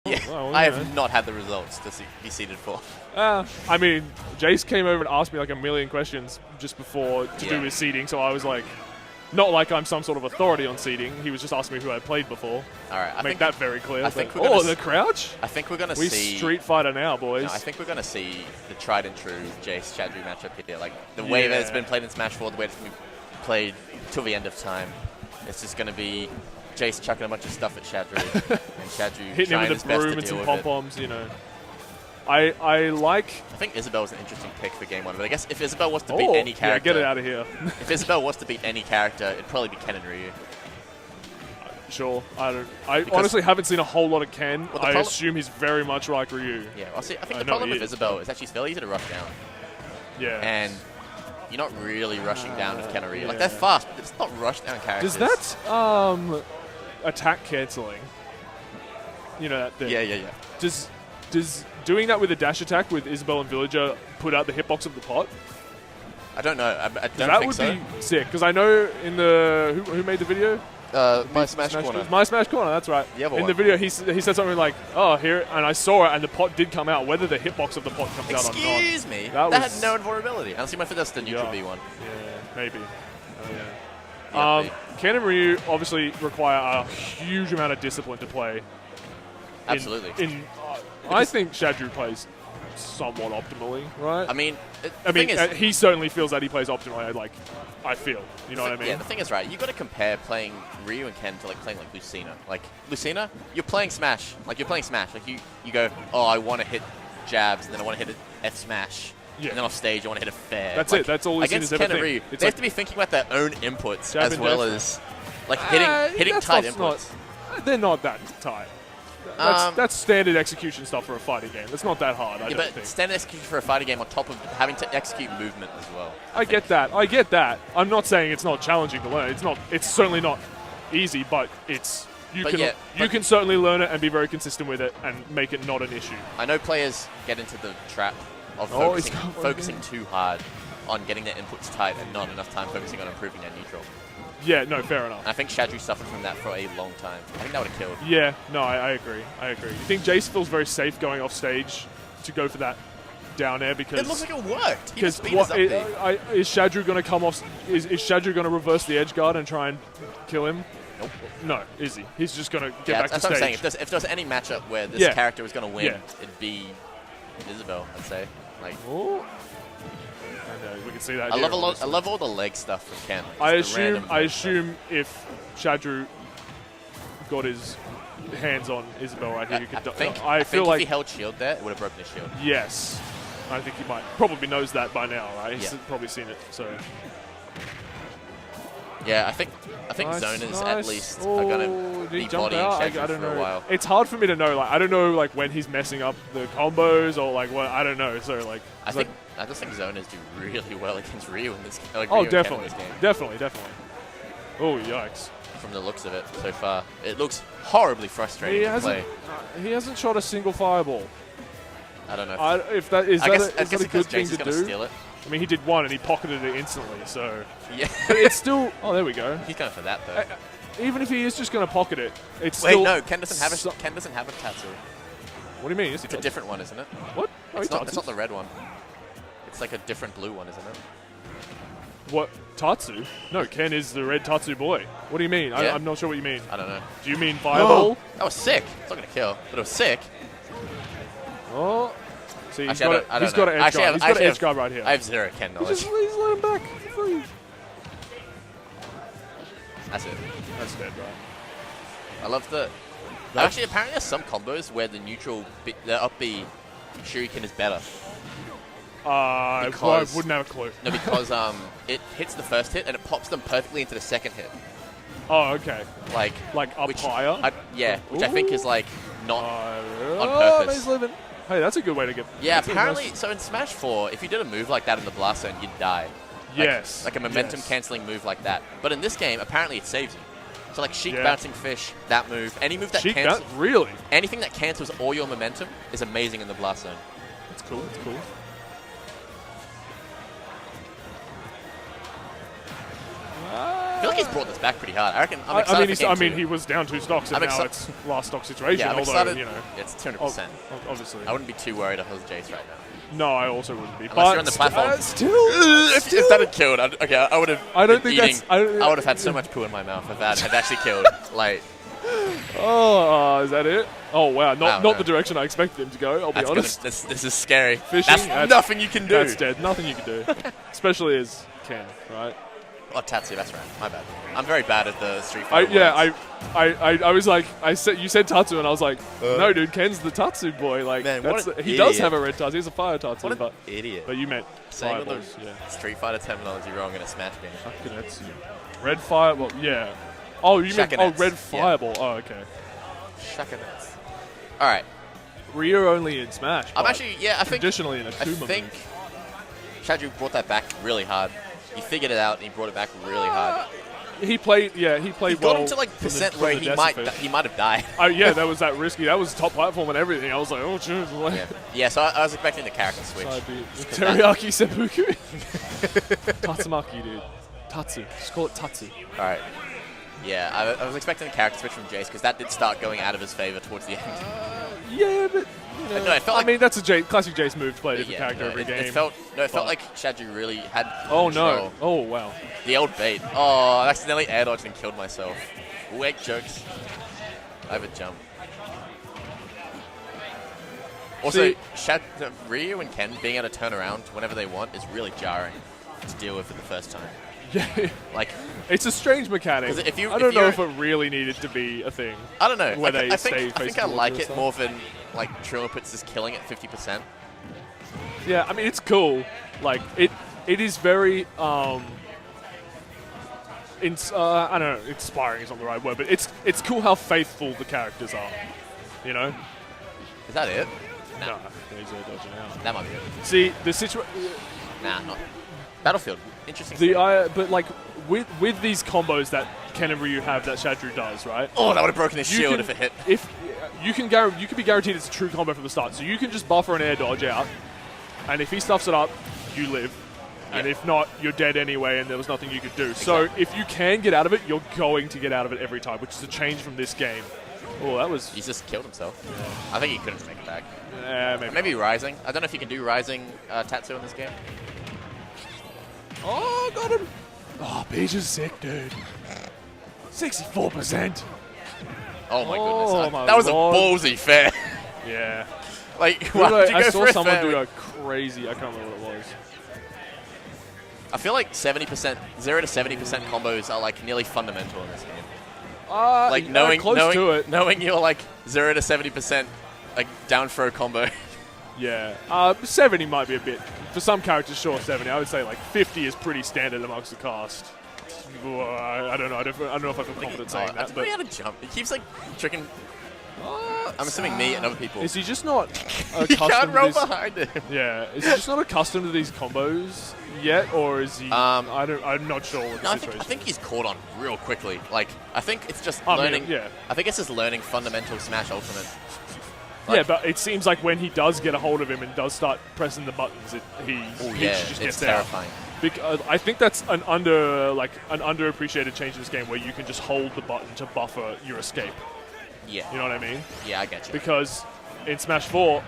Yeah, well, I have not had the results to be seeded for. I mean, Jaice came over and asked me like a million questions just before to do with seeding, so I was like, not like I'm some sort of authority on seeding. He was just asking me who I played before. All right, Make that very clear. I think oh, the crouch? I think we're going to see... see... Street Fighter now, boys. No, I think we're going to see the tried and true Jaice Shadrew matchup here. Like, the way that it's been played in Smash 4, the way it's been played till the end of time. It's just going to be Jaice chucking a bunch of stuff at Shadrew, and Shadrew hitting him with a broom and some pom-poms, you know. I think Isabelle was an interesting pick for game 1, but I guess if Isabelle was to beat any character... Yeah, get it out of here. If Isabelle was to beat any character, it'd probably be Ken and Ryu. Sure. I honestly haven't seen a whole lot of Ken. I assume he's very much like Ryu. Yeah, well, see, I think the problem with Isabelle is actually it's fairly easy to rush down. Yeah. And you're not really rushing down with Ken or Ryu. Like, they're fast, but it's not rush down characters. Does that attack cancelling, you know that thing? Yeah. Does doing that with a dash attack with Isabelle and Villager put out the hitbox of the pot? I don't know. I don't that think so. That would be sick, because I know in the... Who made the video? My Smash Corner. My Smash Corner, that's right. In the video, he said something like, oh, here, and I saw it, and the pot did come out. Whether the hitbox of the pot comes out or not. Excuse me? That had no invulnerability. I don't see my that's the neutral B one. Yeah, maybe. Oh, yeah. Ken and Ryu obviously require a huge amount of discipline to play. Absolutely. I think Shadrew plays somewhat optimally, right? I mean, he certainly feels that he plays optimally, like, I feel. You know what I mean? Yeah, the thing is, right, you've got to compare playing Ryu and Ken to, like, playing, like, Lucina. Like, Lucina, you're playing Smash. Like, you're playing Smash. Like, you go, oh, I want to hit jabs, and then I want to hit an F smash. Yeah. And then off stage, I want to hit a fair. That's it. That's all Lucina's ever Against Ken and Ryu, they have to be thinking about their own inputs as well as, like, hitting tight inputs. They're not that tight. That's standard execution stuff for a fighting game. That's not that hard, I don't think. Standard execution for a fighting game on top of having to execute movement as well. I get that. I'm not saying it's not challenging to learn. It's certainly not easy, but you can certainly learn it and be very consistent with it and make it not an issue. I know players get into the trap of focusing too hard on getting their inputs tight and not enough time focusing on improving their neutral. Yeah, no, fair enough. And I think Shadrew suffered from that for a long time. I think that would have killed. Yeah, no, I agree. You think Jaice feels very safe going off stage to go for that down air because... It looks like it worked. Is Shadrew going to come off... Is Shadrew going to reverse the edge guard and try and kill him? Nope. No, is he? He's just going to get back to stage. That's what I'm saying. If there's any matchup where this character was going to win, it'd be Isabelle, I'd say. Like... Ooh. We can see that. I love all the leg stuff from Ken. I assume if Shadrew got his hands on Isabelle right here, you could. I feel like if he held shield there, it would have broken his shield. Yes, I think he might. Probably knows that by now, right? He's probably seen it. So. Yeah, I think zoners at least are gonna be bodying Shadrew for a while. It's hard for me to know. Like I don't know like when he's messing up the combos or like what I don't know. So like I just think zoners do really well against Ryu in this. Like, definitely, in this game. definitely. Oh yikes! From the looks of it so far, it looks horribly frustrating to play. He hasn't shot a single fireball. I don't know. I guess a good thing to do? Steal it. I mean, he did one and he pocketed it instantly, so... Yeah. But it's still... Oh, there we go. He's going for that, though. Even if he is just going to pocket it, it's Wait, still... no, Ken doesn't have a Tatsu. What do you mean? It's a different one, isn't it? What? It's not the red one. It's like a different blue one, isn't it? What? Tatsu? No, Ken is the red Tatsu boy. What do you mean? Yeah. I'm not sure what you mean. I don't know. Do you mean fireball? That was sick. It's not going to kill, but it was sick. Oh... See, he's got an edge guard. He's got an edge guard right here. I have zero Ken knowledge. He's let him back for free. That's it. That's dead, right? I love the... Actually, apparently there's some combos where the neutral, the up B shuriken is better. I wouldn't have a clue. No, because it hits the first hit and it pops them perfectly into the second hit. Oh, okay. Like up higher? Which I think is like not on purpose. He's living. Hey, that's a good way to get... Yeah, apparently, so in Smash 4, if you did a move like that in the blast zone, you'd die. Yes. Like a momentum-canceling move like that. But in this game, apparently it saves you. So like Sheik Bouncing Fish, that move, any move that cancels... Really? Anything that cancels all your momentum is amazing in the blast zone. That's cool, that's cool. feel like he's brought this back pretty hard. I reckon. I mean, he was down 2 stocks, and now it's last stock situation. Yeah, I'm although, excited. you know, it's 200%. Obviously, I wouldn't be too worried if I was Jaice right now. No, I also wouldn't be. Unless but you're on the platform. Still, if that had killed, I would have. I don't think that's. I would have had so much poo in my mouth if that had actually killed. Like. Oh, is that it? Oh wow, not the direction I expected him to go. I'll be honest. This is scary. Fishing, that's nothing you can do. That's dead. Nothing you can do, especially as Ken, right? Oh, Tatsu, that's right. My bad. I'm very bad at the Street Fighter. I was like, you said Tatsu, and I was like, no, dude, Ken's the Tatsu boy. Like, man, he does have a red Tatsu. He's a fire Tatsu. What an idiot. But you meant saying all the Street Fighter terminology wrong in a Smash game. Shakinetsu. Red fire. Well, yeah. Oh, you meant red fireball. Yeah. Oh, okay. Shakinetsu. All right. Ryu only in Smash. I'm actually, I think traditionally in a Kuma. I think Shadrew brought that back really hard. He figured it out and he brought it back really hard. He played well. He got him to like percent where he might have died. Yeah, that was that risky. That was top platform and everything. I was like, oh, jeez. Yeah, so I was expecting the character switch. Teriyaki seppuku. Tatsumaki, dude. Tatsu. Just call it Tatsu. All right. Yeah, I was expecting the character switch from Jaice because that did start going out of his favor towards the end. Yeah, but you know, no, it felt like, I mean, that's a classic Jaice move to play a different character every game. It felt like Shadrew really had control. No. Oh, wow. The old bait. Oh, I accidentally air dodged and killed myself. Wake jokes. I have a jump. Also, Ryu and Ken being able to turn around whenever they want is really jarring to deal with for the first time. Yeah, like it's a strange mechanic. I don't know if it really needed to be a thing. I don't know. Where I think I like it more than like Trilla puts is killing at 50%. Yeah, I mean it's cool. Like it is very I don't know, inspiring is not the right word, but it's cool how faithful the characters are. You know? Is that it? No, he's dodging out. That might be it. See the situation. Nah, not Battlefield. Interesting. But like with these combos that Ken and Ryu have that Shadrew does, right? Oh, that would have broken his shield if it hit. If you can be guaranteed it's a true combo from the start, so you can just buffer an air dodge out, and if he stuffs it up, you live, and if not, you're dead anyway, and there was nothing you could do. Exactly. So if you can get out of it, you're going to get out of it every time, which is a change from this game. Oh, that was... He's just killed himself. Yeah. I think he couldn't make it back. Maybe Rising. I don't know if you can do Rising Tatsu in this game. Oh, got him. Oh, Beach is sick, dude. 64%. Oh, my goodness. That was a ballsy fair. Yeah. Like, why did you go I saw for someone do a crazy... I can't remember what it was. I feel like 70%, 0 to 70% combos are, like, nearly fundamental in this game. Like, knowing you're, like, 0 to 70%, like, down throw combo. Yeah. 70 might be a bit... For some characters, sure, 70. I would say, like, 50 is pretty standard amongst the cast. I don't know. I don't know if I feel confident saying that. But he had a jump. He keeps, like, tricking... I'm assuming me and other people. Is he just not accustomed he can't roll behind him. Yeah. Is he just not accustomed to these combos yet? Or is he... I'm not sure what the situation I think he's caught on real quickly. Like, I think it's just learning... I think it's just learning fundamental Smash Ultimate. Like, yeah, but it seems like when he does get a hold of him and does start pressing the buttons, he just gets terrifying. Because I think that's an underappreciated change in this game where you can just hold the button to buffer your escape. Yeah. You know what I mean? Yeah, I get you. Because in Smash 4,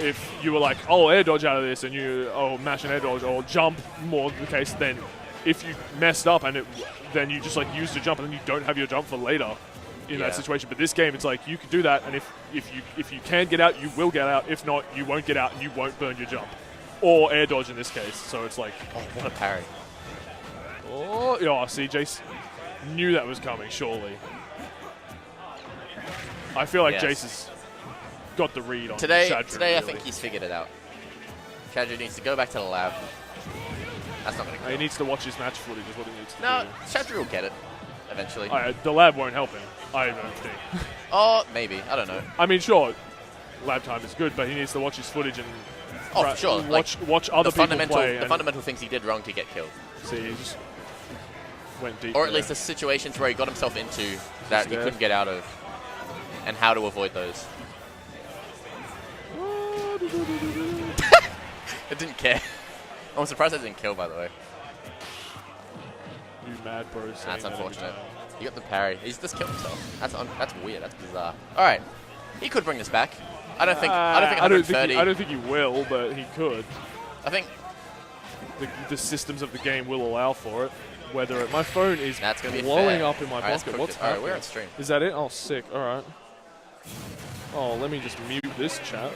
if you were like, oh, air dodge out of this, and mash an air dodge, or jump, more the case, then if you messed up and then you just like used your jump and then you don't have your jump for later in that situation. But this game, it's like you can do that, and if you can get out, you will get out. If not, you won't get out and you won't burn your jump. Or air dodge in this case. So it's like... Oh, what a parry. Oh, yeah, see, Jaice knew that was coming, surely. I feel like Jaice has got the read on Shadrew. Today, really. I think he's figured it out. Shadrew needs to go back to the lab. That's not going to go. He needs to watch his match footage is what he needs to do. No, Shadrew will get it eventually. The lab won't help him, I don't think. Oh, maybe. I don't know. I mean, sure, lab time is good, but he needs to watch his footage and for sure. Watch other people play. The fundamental things he did wrong to get killed. See, he just went deep. Or at least the situations where he got himself into that he couldn't get out of. And how to avoid those. It didn't care. I'm surprised I didn't kill, by the way. You Mad Bro saying That's that every unfortunate. time. He got the parry. He's just killed himself. That's weird. That's bizarre. All right, he could bring this back. I don't think 130. I don't think he will, but he could. I think The systems of the game will allow for it. Whether my phone is that's gonna be blowing fair. up in my pocket. What's All right, happening? we're on stream. Is that it? Oh, sick. All right. Oh, let me just mute this chat.